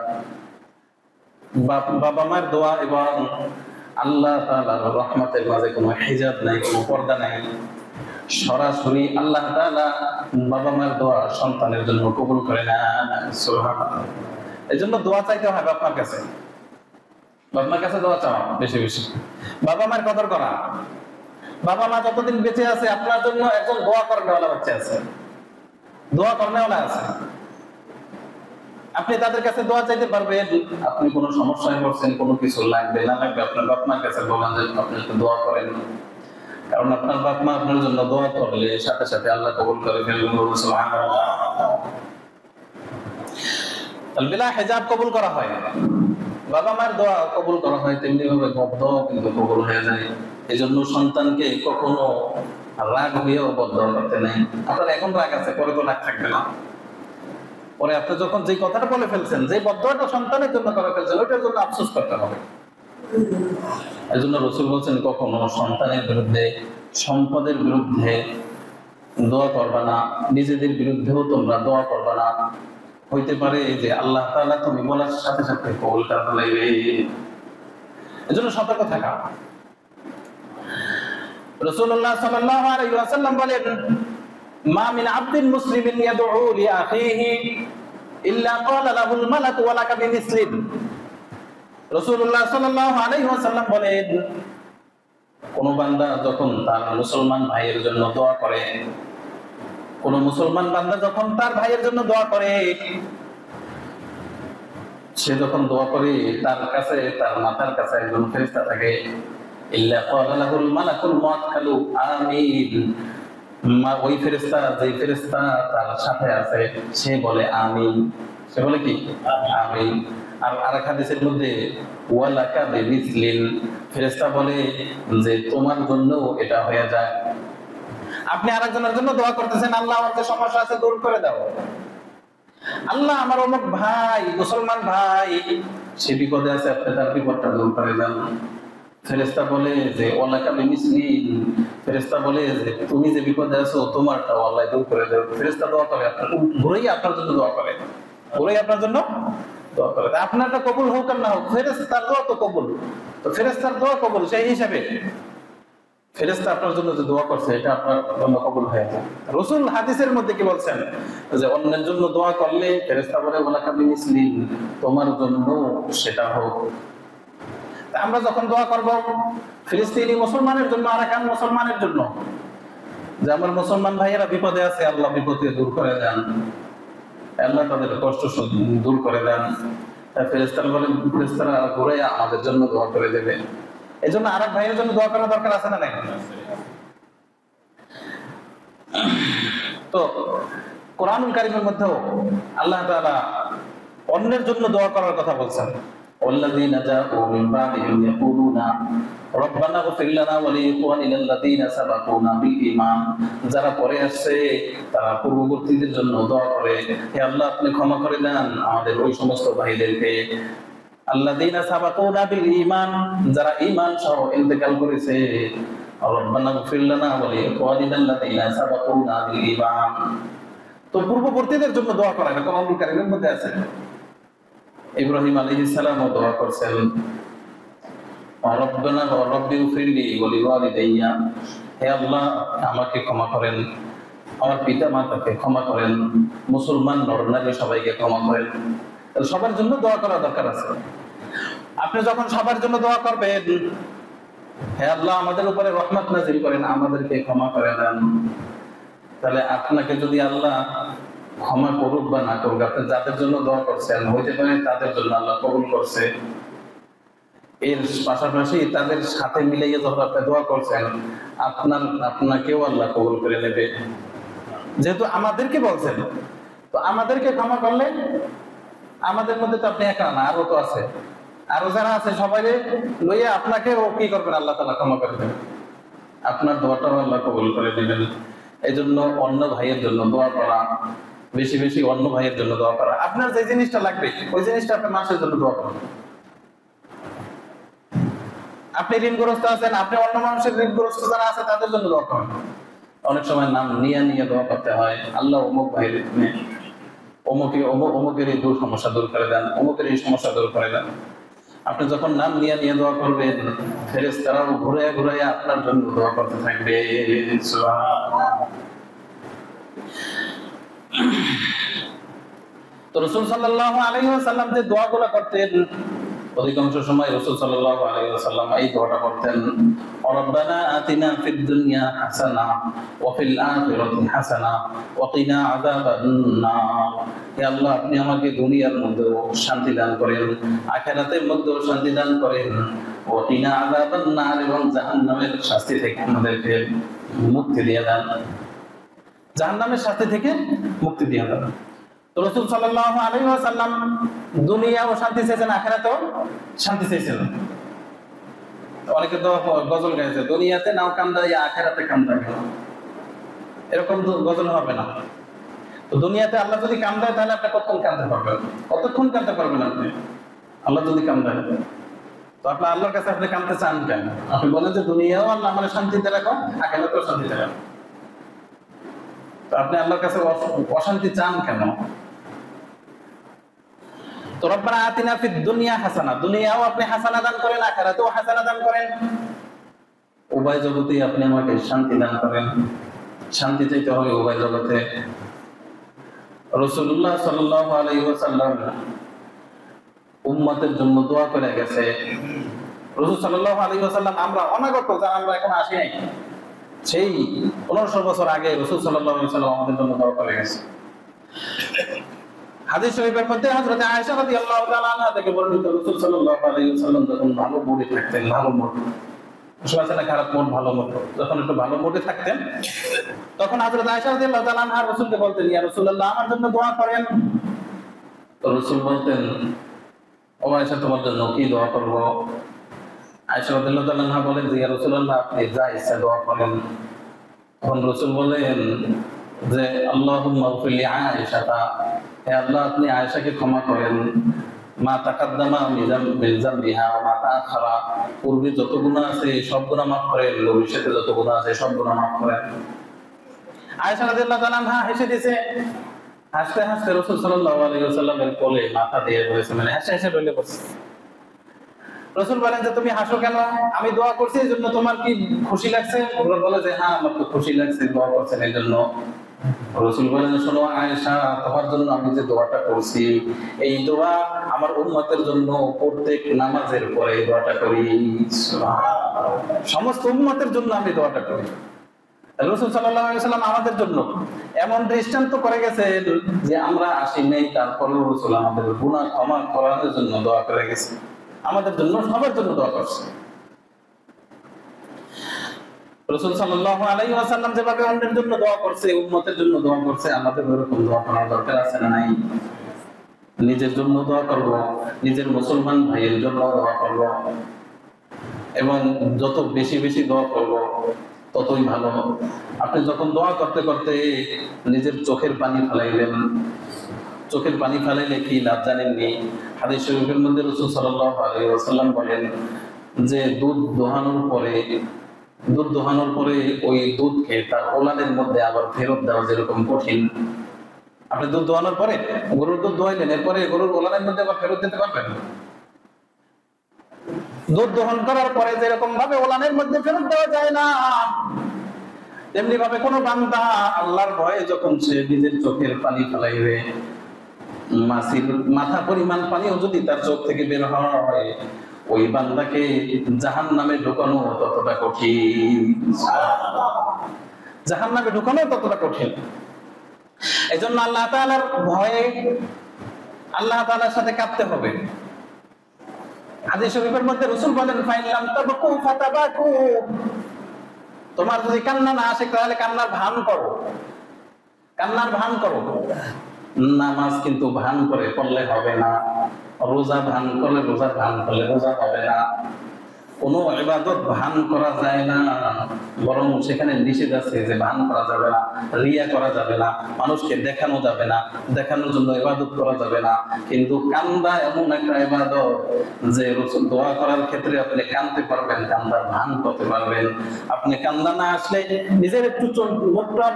বাবা মায়ের দোয়া এবং আল্লাহ তাআলার রহমতের মাঝে কোনো হিজাব নাই, কোনো পর্দা নাই। সরাসরি আল্লাহ তাআলা বাবা মায়ের দোয়া সন্তানের জন্য কবুল করে না। সুবহানাল্লাহ। এজন্য দোয়া চাইতে হয় বাপমার কাছে। বাপমার কাছে দোয়া চাওয়া বেশি বেশি। বাবা মায়ের কদর করা। বাবা মা যতদিন বেঁচে আছে আপনার জন্য একজন দোয়া করেওয়ালা বাচ্চা আছে, দোয়া করেওয়ালা আছে। আপনি তাদের কাছে দোয়া চাইতে পারবেন। আপনি কোনো সমস্যায় পড়ছেন, কোনো কিছু লাগবে না লাগবে, আপনার বাপ মার কাছে বলেন যে আপনি একটু দোয়া করেন। কারণ আপনার বাপ মা আপনার জন্য দোয়া করলে সাথে সাথে আল্লাহ কবুল করে ফেলবেন। সুবহানাল্লাহ। বিলা হিজাব কবুল করা হয়, বাবা মার দোয়া কবুল করা হয়, তেমনি ভাবে বদদোয়া কিন্তু কবুল হয়ে যায়। এজন্য সন্তানকে কখনো রাগ হয়েও বদদোয়া করতে নেই। আপনার এখন রাগ আছে, পরে তো রাগ থাকবে না। পরে আপনি যখন যে কথাটা বলে ফেলছেন, যে বদদোয়াটা সন্তানের জন্য করে ফেলছেন, ওইটার জন্য আফসোস করতে হবে। এজন্য রাসূল বলেছেন, কখনো সন্তানের বিরুদ্ধে, সম্পদের বিরুদ্ধে দোয়া করবা না। নিজেদের বিরুদ্ধেও তোমরা দোয়া করবা না। হইতে পারে যে আল্লাহ তাআলা তুমি বলার সাথে সাথে কবুল করে ফেলবে। এজন্য সতর্ক থাকা। রাসূলুল্লাহ সাল্লাল্লাহু আলাইহি ওয়াসাল্লাম বলেন, মা মিন আবদিন মুসলিমিন ইয়াদউ লিআখিহি ইল্লা ক্বালা লাহুল মালাকু ওয়া লাকা বিমিসলিন। রাসূলুল্লাহ সাল্লাল্লাহু আলাইহি ওয়াসাল্লাম বলেন, কোন বান্দা যখন তার মুসলমান ভাইয়ের জন্য দোয়া করে, কোন মুসলমান বান্দা যখন তার ভাইয়ের জন্য দোয়া করে, সে যখন দোয়া করে তার কাছে, তার মাথার কাছে একজন ফেরেশতা থাকে। ইল্লা ক্বালা লাহুল মালাকুল মুআক্কালু আমিন। ওই ফেরেশতা, যেই ফেরেশতা তার সাথে আছে, সে বলে আমিন। সে বলে কি? আমিন। আর আরেক হাদিসের মধ্যে ওয়ালাকা বিমিসলিন, ফেরেশতা বলে যে তোমার জন্য এটা হয়ে যায়। আপনি আরেকজনের জন্য দোয়া করতেছেন, আল্লাহ আমার যে সমস্যা আছে দূর করে দাও। আল্লাহ আমার অমুক ভাই, মুসলমান ভাই, সে বিপদে আছে, আপনি তার বিপদটা দূর করে দেন। ফেরেশতা বলে যে ওয়ালাকা বিমিসলিন, ফেরেশতা বলে যে তুমি যে বিপদে আছো তোমারটা আল্লাহ দূর করে দেবে। ফেরেশতা দোয়া করে, আপনার ঘুরেই আপনার জন্য দোয়া করে, ঘুরেই আপনার জন্য দোয়া করে। আপনারটা কবুল হোক আর না হোক, ফেরেশতার দোয়া তো কবুল। তো ফেরেশতার দোয়া কবুল, সেই হিসাবে ফেরেশতা আপনার জন্য যে দোয়া করছে এটা আপনার জন্য কবুল হয়ে যায়। রাসূল হাদিসের মধ্যে কি বলছেন যে অন্যের জন্য দোয়া করলে ফেরেশতা বলে ওয়ালাকা বিমিসলিন, তোমার জন্য সেটা হোক। আমরা যখন দোয়া করব ফিলিস্তিনি মুসলমানের জন্য, আরাকান মুসলমানের জন্য, যে আমার মুসলমান ভাইয়েরা বিপদে আছে, আল্লাহ বিপদকে দূর করে দেন, আল্লাহ তাদের কষ্ট দূর করে দেন, ফেরেশতারা বলেন ফেরেশতারা ঘুরে আমাদের জন্য দোয়া করে দেবে। এই জন্য আরেক ভাইয়ের জন্য দোয়া করা দরকার আছে না নাই? তো কোরআনুল কারীমের মধ্যেও আল্লাহ তাআলা অন্যের জন্য দোয়া করার কথা বলছেন। والذين جاءوا من بعدهم يقولون ربنا اغفر لنا ولإخواننا الذين سبقونا بالإيمان, যারা পরে আসছে তারা পূর্ববর্তীদের জন্য দোয়া করে, হে আল্লাহ আপনি ক্ষমা করে দেন আমাদের ওই সমস্ত ভাইদেরকে, আল্লাযীনা সাবাকুনা বিল ঈমান, যারা ঈমান সহ ইন্তেকাল করেছে, রব্বানা ইগফির লানা ওয়া লিইখওয়ানিনা আল্লাযীনা সাবাকুনা বিল ঈমান। তো পূর্ববর্তীদের জন্য দোয়া করা এটা কোরআনুল কারীমের মধ্যে আছে। ইব্রাহিম আলাইহিস সালাম দোয়া করেছেন রব্বানা রব্বি ইগফিরলি ওয়া লিওয়ালিদাইয়া, হে আল্লাহ আমাকে ক্ষমা করেন, আমার পিতা মাতাকে ক্ষমা করেন, মুসলমান নর-নারী সবাইকে ক্ষমা করেন। সবার জন্য দোয়া করা দরকার আছে। আপনি যখন সবার জন্য দোয়া করবেন, হে আল্লাহ আমাদের উপরে রহমত নাযিল করেন, আমাদেরকে ক্ষমা করে দেন, তাহলে আপনাকে যদি আল্লাহ ক্ষমা করুক বা না করুক, আপনি যাদের জন্য দোয়া করছেন হইতে পারে তাদের জন্য আল্লাহ কবুল করছে, এর পাশাপাশি তাদের সাথে মিলাইয়ে যখন আপনি দোয়া করছেন আপনাকেও আল্লাহ কবুল করে নেবে। যেহেতু আমাদেরকে বলছেন, তো আমাদেরকে ক্ষমা করলে আমাদের মধ্যে তো আপনি একা না, আরো তো আছে, আরো যারা আছে সবাই লইয়া আপনাকে ও কি করবেন, আল্লাহ তাআলা ক্ষমা করবেন, আপনার দোয়াটাও আল্লাহ কবুল করে নেবেন। এই জন্য অন্য ভাইয়ের জন্য দোয়া করা, বেশি বেশি অন্য ভাইয়ের জন্য দোয়া করা। আপনার যে জিনিসটা লাগবে ওই জিনিসটা আপনার মানুষের জন্য দোয়া করুন। আপনি ঋণগ্রস্ত আছেন, আপনি অন্য মানুষের ঋণগ্রস্ত যারা আছে তাদের জন্য দোয়া করুন। অনেক সময় নাম নিয়ে নিয়ে দোয়া করতে হয়, আল্লাহ অমুক ভাইয়ের অমুকের এই সমস্যা দূর করে দেন, অমুকের এই সমস্যা দূর করে দেন। আপনি যখন নাম নিয়ে নিয়ে দোয়া করবেন, ফেরেশতারাও ঘুরে ঘুরে আপনার জন্য দোয়া করতে থাকবে। তো রাসূল সাল্লাল্লাহু আলাইহি ওয়াসাল্লাম যে দোয়াগুলো করতেন, অধিকাংশ সময় রাসূল সাল্লাল্লাহু আলাইহি ওয়াসাল্লাম এই দোয়াটা করতেন, রব্বানা আতিনা ফিদ দুনিয়া হাসানা ওয়া ফিল আখিরাতি হাসানা ওয়া কিনা আযাবান নার। হে আল্লাহ আপনি আমাকে দুনিয়ার মধ্যেও শান্তি দান করেন, আখিরাতের মধ্যেও শান্তি দান করেন, ওয়া কিনা আযাবান নার, এবং জাহান্নামের শাস্তি থেকে আমাদেরকে মুক্তি দিয়ে দেন, জাহান্নামের শাস্তি থেকে মুক্তি দিয়ে দেন। তো রাসূল সাল্লাল্লাহু আলাইহি ওয়াসাল্লাম দুনিয়াও শান্তি চাইছেন, আখিরাতেও শান্তি চাইছেন। অনেকে তো গজল গাইছে, দুনিয়াতে নাও কান্দাই আখিরাতে কান্দাই, এরকম তো গজল হবে না। তো দুনিয়াতে আল্লাহ যদি কান্দায় তাহলে আপনি কতক্ষণ কাঁদতে পারবেন? কতক্ষণ কাঁদতে পারবেন আপনি? আল্লাহ যদি কান্দায়, তো আপনি আল্লাহর কাছে আপনি কাঁদতে চান কেন? আপনি বলেন যে দুনিয়াও আল্লাহ আমার শান্তিতে রাখো, আখিরাতেও শান্তিতে রাখো, তো আপনি আল্লাহর কাছে অশান্তি চান কেন? তো রব্বানা আতিনা ফিদ দুনিয়া হাসানা, দুনিয়াও আপনি হাসানা দান করেন, আখিরাতেও হাসানা দান করেন, উভয় জগতেই আপনি আমাকে শান্তি দান করেন। শান্তি চাইতে হবে উভয় জগতে। রাসূলুল্লাহ সাল্লাল্লাহু আলাইহি ওয়াসাল্লাম উম্মতের জন্য দোয়া করে গেছে। রাসূল সাল্লাল্লাহু আলাইহি ওয়াসাল্লাম আমরা অনাগত, যারা আমরা এখন আসি নাই, সেই 1500 বছর আগে রাসূল সাল্লাল্লাহু আলাইহি ওয়াসাল্লাম আমাদের জন্য দোয়া করে গেছে। হাদিস শরীফের মধ্যে হযরত আয়েশা রাদিয়াল্লাহু তাআলা আনহা থেকে বর্ণিত, রাসূল সাল্লাল্লাহু আলাইহি ওয়াসাল্লাম যখন ভালো মুডে থাকতেন, ভালো মুড, আসলে খারাপ মুড ভালো মুড, যখন একটু ভালো মুডে থাকতেন তখন হযরত আয়েশা রাদিয়াল্লাহু তাআলা আনহা রাসূলকে বলতেন, ইয়া রাসূলুল্লাহ আমার জন্য দোয়া করেন। তো রাসূল বলতেন, ও আয়েশা তোমার জন্য কি দোয়া করব? আয়েশা রাদিয়াল্লাহু তাআলা আনহা বলেন যে ইয়া রাসূলুল্লাহ আপনি যা ইচ্ছা দোয়া করেন। তখন রাসূল বলেন যে আল্লাহুম্মা ইগফির লি আয়েশাতা, হে আল্লাহ আপনি আয়েশাকে ক্ষমা করেন, মা তাকাদ্দামা মিন যামবিহা ওয়া মা তাআখারা, পূর্বে যত গুনাহ আছে সব গুনাহ মাফ করেন, ভবিষ্যতে যত গুনাহ আছে সব গুনাহ মাফ করেন। আয়েশা রাদিয়াল্লাহু তাআলা আনহা হেসে দিয়েছে, হাসতে হাসতে রাসূল সাল্লাল্লাহু আলাইহি ওয়াসাল্লামের কোলে মাথা দিয়ে রয়েছে, মানে হেসে হেসে রইলে পড়ছে। রাসূল বলেন যে তুমি হাসো কেন, আমি দোয়া করছি এই জন্য তোমার কি খুশি লাগছে? ওরা বলে যে হ্যাঁ আমার তো খুশি লাগছে, দোয়া করছেন এই জন্য। রাসূল বলেন শোনো আয়েশা, তোমার জন্য আমি যে দোয়াটা করছি এই দোয়া আমার উম্মতের জন্য প্রত্যেক নামাজের পরে এই দোয়াটা করি, সমস্ত উম্মতের জন্য আমি দোয়াটা করি। রাসূল সাল্লাল্লাহু আলাইহি ওয়াসাল্লাম আমাদের জন্য এমন দৃষ্টান্ত করে গেছেন যে আমরা আসি নেই, তারপরেও রাসূল আমাদের গুনাহ ক্ষমা করার জন্য দোয়া করে গেছে, আমাদের জন্য সবার জন্য দোয়া করছে। রাসূল সাল্লাল্লাহু আলাইহি ওয়াসাল্লাম যেভাবে অন্যের জন্য দোয়া করছে, উম্মতের জন্য দোয়া করছে, আমাদের এরকম দোয়া করার দরকার আছে না নাই? নিজের জন্য দোয়া করব, নিজের মুসলমান ভাইয়ের জন্য দোয়া করব, এবং যত বেশি বেশি দোয়া করব ততই ভালো। আপনি যখন দোয়া করতে করতে নিজের চোখের পানি ফেলাইবেন, চোখের পানি ফেলাইলে কি লাভ জানেননি? হাদিস শরীফের মধ্যে রাসূল সাল্লাল্লাহু আলাইহি ওয়াসাল্লাম বলেন যে দুধ দোহানোর পরে ওই দুধকে তার ওলানের মধ্যে আবার ফেরত দেওয়া যেরকম কঠিন। আপনি দুধ দোহানোর পরে গরুর দুধ দোয়াইলেন, এরপরে গরুর ওলানের মধ্যে আবার ফেরত দিতে পারবেন? দুধ দহন করার পরে যেরকম ভাবে ওলানের মধ্যে ফেরত দেওয়া যায় না, তেমনি ভাবে কোন বান্দা আল্লাহর ভয়ে যখন সে নিজের চোখের পানি ফেলাইবে, মাছির মাথা পরিমাণ পানিও যদি তার চোখ থেকে বের হয়, ওই বান্দাকে জাহান্নামে ঢুকানো ততটা কঠিন, জাহান্নামে ঢুকানো ততটা কঠিন। এই জন্য আল্লাহ তাআলার ভয়ে আল্লাহ তাআলার সাথে কাঁদতে হবে। হাদিস শরীফের মধ্যে রাসূল বলেন ফাইলাম তাবকু ফাতাবাকু, তোমার যদি কান্না না আসে তাহলে কান্নার ভান করো, কান্নার ভান করো। নামাজ কিন্তু ভান করে পড়লে হবে না, রোজা ভান করলে রোজা ভান করলে রোজা হবে না, কোনো ইবাদত ভান করা যায় না, বরং সেখানে নিষেধ আছে যে ভান করা যাবে না, রিয়া করা যাবে না, মানুষকে দেখানো যাবে না, দেখানোর জন্য ইবাদত করা যাবে না। কিন্তু কান্দা এমন একটা ইবাদত যে রাসূল দোয়া করার ক্ষেত্রে আপনি কাঁদতে পারবেন, কান্দার ভান করতে পারবেন। আপনি কান্দা না আসলে নিজের একটু মুখটা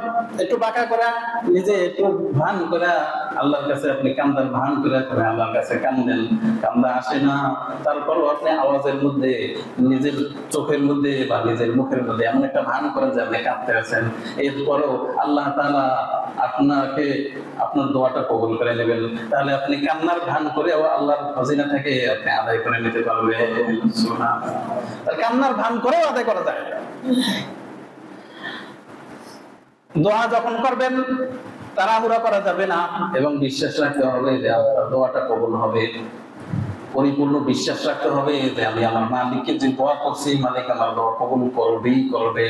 একটু বাঁকা করা, নিজে একটু ভান করা আল্লাহর কাছে আপনি কান্দার ভান করে আল্লাহর কাছে কান্দেন, কান্দা আসে না, তারপরও আপনি আওয়াজের মধ্যে নিজের চোখের মধ্যে বা নিজের মুখের মধ্যে এমন একটা ভান করেন যে আপনি কাঁদতে আছেন, এরপরও আল্লাহ তাআলা আপনাকে আপনার দোয়াটা কবুল করে নেবেন। তাহলে আপনি কান্নার ভান করে আল্লাহর খাজিনা থেকে আপনি আদায় করে নিতে পারবেন। সুবহানাল্লাহ, কান্নার ভান করেও আদায় করা যায়। দোয়া যখন করবেন তাড়াহুড়া করা যাবে না, এবং বিশ্বাস রাখতে হবে যে আপনার দোয়াটা কবুল হবে। পরিপূর্ণ বিশ্বাস রাখতে হবে যে আমি আমার মালিককে যে দোয়া করছি, মালিক আমার দোয়া কবুল করবেই করবে,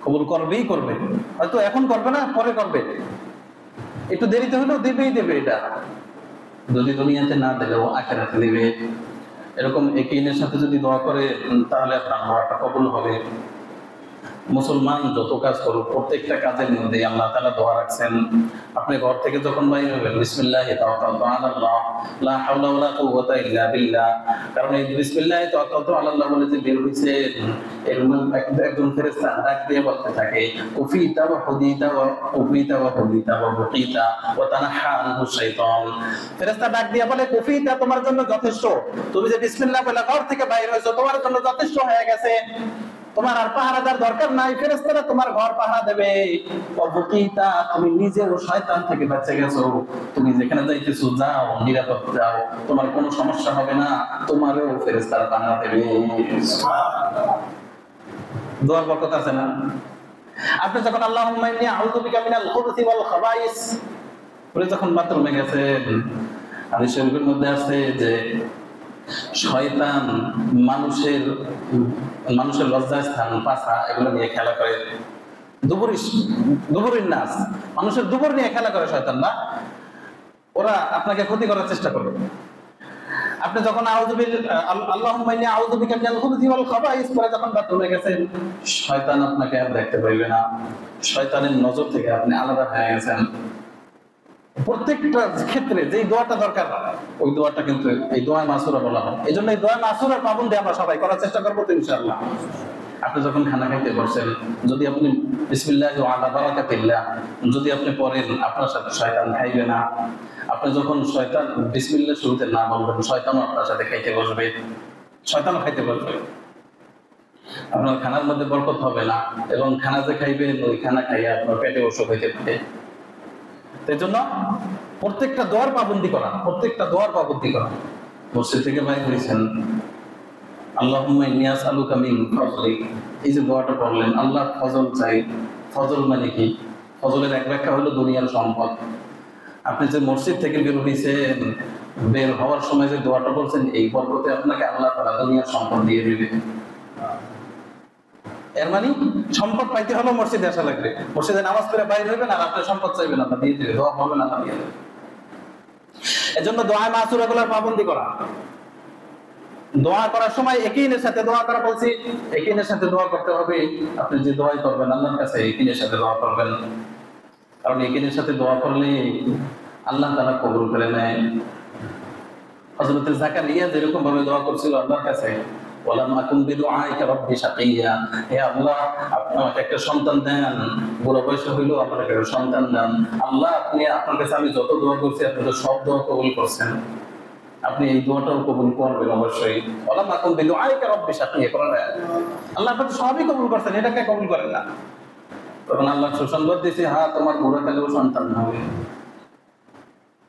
কবুল করবেই করবে। হয়তো এখন করবে না, পরে করবে, একটু দেরিতে হলেও দেবেই দেবে। এটা যদি দুনিয়াতে না দিলেও আখিরাতে দিবে। এরকম ইয়াকিনের সাথে যদি দোয়া করে তাহলে আপনার দোয়াটা কবুল হবে। মুসলমান যত কাজ করুক প্রত্যেকটা কাজের মধ্যে আল্লাহ তাআলা দোয়া রাখছেন। আপনি ঘর থেকে যখন বাইরে হবেন বিসমিল্লাহি তাওয়াক্কালতু আলাল্লাহ লা হাওলা ওয়ালা কুওয়াতা ইল্লা বিল্লাহ, কারণ এই বিসমিল্লাহি তাওয়াক্কালতু আলাল্লাহ বলে যে বের হইছে, এর একজন ফেরেশতা ডাক দিয়ে বলতে থাকে কুফিতা ওয়া হুদিতা ওয়া কুফিতা ওয়া হুদিতা ওয়া বুকিতা ওয়া তানহা আনহু শাইতান। ফেরেশতা ডাক দিয়ে বলে কুফিতা তোমার জন্য যথেষ্ট, তুমি যে বিসমিল্লাহ বলে ঘর থেকে বাইরে হইছো তোমার জন্য যথেষ্ট হয়ে গেছে, তোমার আর পাহারাদার দরকার নাই, ফেরেশতারা তোমার ঘর পাহারা দেবে। অবকিতা তুমি নিজেও শয়তান থেকে বেঁচে গেছো, তুমি যেখানে যাইতেছো যাও, নিরাপদ যাও, তোমার কোনো সমস্যা হবে না, তোমারও ফেরেশতারা পাহারা দেবে। দোয়ার বরকত আছে না? আপনি যখন আল্লাহুম্মা ইন্নী আউযু বিকা মিনাল খুবুসি ওয়াল খাবাইস বলে যখন বাথরুমে গেছেন, হাদিস শরীফের মধ্যে আছে যে শয়তান মানুষের লজ্জাস্থান, পাছা এগুলো নিয়ে খেলা করে। দুবুরিন নাস, মানুষের দুবুর নিয়ে খেলা করে শয়তান, না ওরা আপনাকে ক্ষতি করার চেষ্টা করবে। আপনি যখন আল্লাহুম্মা ইন্নী আউযু বিকা মিনাল খুবুসি ওয়াল খাবাইস পরে যখন বাথরুমে গেছেন, শয়তান আপনাকে আর দেখতে পাইবে না, শয়তানের নজর থেকে আপনি আলাদা হয়ে গেছেন। প্রত্যেকটা ক্ষেত্রে যেই দোয়াটা দরকার ওই দোয়াটা কিন্তু এই দোয়া মাসুরা বলা হয়। এই জন্য এই দোয়া মাসুরার পাবন্দি আমরা সবাই করার চেষ্টা করবো তো ইনশাআল্লাহ। আপনি যখন খানা খাইতে বসছেন, যদি আপনি বিসমিল্লাহি ওয়া আলা বারাকাতিল্লাহ যদি আপনি পড়েন, আপনার সাথে শয়তান খাইবে না। আপনি যখন শয়তান বিসমিল্লাহ শুরুতে না বলবেন, শয়তানও আপনার সাথে খাইতে বসবে, শয়তানও খাইতে বসবে। আপনার খানার মধ্যে বরকত হবে না, এবং খানা যে খাইবেন ওই খানা খাইয়া আপনার পেটে অসুখ হইতে পারে। এই জন্য প্রত্যেকটা দোয়ার পাবন্দি করা, প্রত্যেকটা দোয়ার পাবন্দি করা। মসজিদ থেকে বাইরে হয়েছেন, আল্লাহুম্মা ইন্নী আসআলুকা মিন ফাযলিক, এই যে দোয়াটা পড়লেন, আল্লাহ ফজল চাই। ফজল মানে কি? ফজলের এক ব্যাখ্যা হলো দুনিয়ার সম্পদ। আপনি যে মসজিদ থেকে বের হয়েছেন, বের হওয়ার সময় যে দোয়াটা বলছেন, এই বরকতে আপনাকে আল্লাহ তাআলা দুনিয়ার সম্পদ দিয়ে দিবে। এর মানে সম্পদ পাইতে হলো মসজিদে আসা লাগবে, মসজিদে নামাজ পড়ে বাইরে হইবেন আর আপনি সম্পদ চাইবেন, আল্লাহ দিয়ে দিবে, দোয়া করবেন, আল্লাহ দিয়ে দিবে। এজন্য দোয়া মাসুরাগুলোর পাবন্দি করা। দোয়া করার সময় ইয়াকিনের সাথে দোয়া করা বলছি, ইয়াকিনের সাথে দোয়া করতে হবে। আপনি যে দোয়াই করবেন আল্লাহর কাছে ইয়াকিনের সাথে দোয়া করবেন, কারণ ইয়াকিনের সাথে দোয়া করলে আল্লাহ তাআলা কবুল করে নেয়। হযরত জাকারিয়া যেরকম ভাবে দোয়া করছিল আল্লাহর কাছে, ওয়ালাম আকুন বিদুআইকা রাব্বি শাকিয়্যা, হে আল্লাহ আপনি আমাকে একটা সন্তান দেন, বুড়ো বয়স হইলো আমাকে একটা সন্তান দেন। আল্লাহ আপনি, আপনার কাছে আমি যত দোয়া করছি আপনি তো সব দোয়া কবুল করছেন, আপনি এই দোয়াটাও কবুল করবেন অবশ্যই। ওয়ালাম আকুন বিদুআইকা রাব্বি শাকিয়্যা করেন, আল্লাহ আপনি সবই কবুল করছেন, এটাকে কবুল করেন না। তখন আল্লাহ সুসংবাদ দিয়েছে, হ্যাঁ তোমার বুড়ো কালেও সন্তান হবে,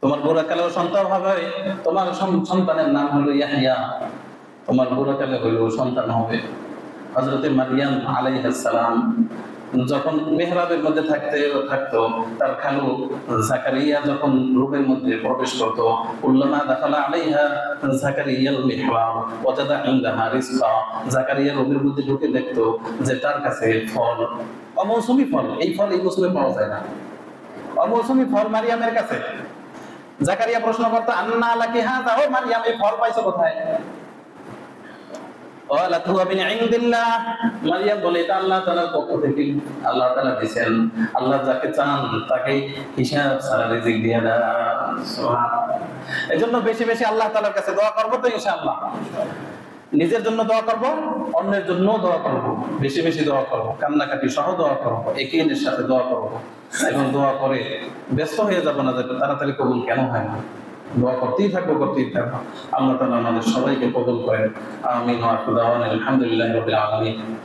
তোমার বুড়ো কালেও সন্তান হবে, তোমার সন্তানের নাম হলো ইয়াহইয়া, তোমার বুড়ো কালে হইলেও সন্তান হবে। হযরত মারইয়াম আলাইহিস সালাম যখন মেহরাবের মধ্যে থাকতো, তার খালু জাকারিয়া যখন রুমের মধ্যে প্রবেশ করতো, কুল্লামা দাখালা আলাইহা জাকারিয়াল মিহরাব ওয়াজাদা ইনদাহা রিজকা, জাকারিয়া রুমের মধ্যে ঢুকে দেখতো যে তার কাছে ফল, অমৌসুমী ফল, এই ফল এই মৌসুমে পাওয়া যায় না, অমৌসুমী ফল মারিয়ামের কাছে। জাকারিয়া প্রশ্ন করতো, আন্না লাকি হাযা, ও মারিয়াম এই ফল পাইছো কোথায়? ক্বালাত হুয়া মিন ইনদিল্লাহ, মারিয়াম বলে এটা আল্লাহ তাআলার পক্ষ থেকে, আল্লাহ তাআলা দিবেন, আল্লাহ যাকে চান তাকে হিসাব ছাড়া রিজিক দিয়ে দেন। সুবহানাল্লাহ। এজন্য বেশি বেশি আল্লাহ তাআলার কাছে দোয়া করব তো ইনশাআল্লাহ। নিজের জন্য দোয়া করব, অন্যের জন্য দোয়া করব, বেশি বেশি দোয়া করব, কান্নাকাটি সহ দোয়া করব, ইয়াকিনের সাথে দোয়া করব, এবং দোয়া করে ব্যস্ত হয়ে যাব না যে তাড়াতাড়ি কবুল কেন হয় না। দোয়া করতেই থাকবো, করতেই থাকবো। আল্লাহ তাআলা আমাদের সবাইকে কবুল করেন। আমিন ওয়া আখিরু দাওয়ানা আলহামদুলিল্লাহি রাব্বিল আলামিন।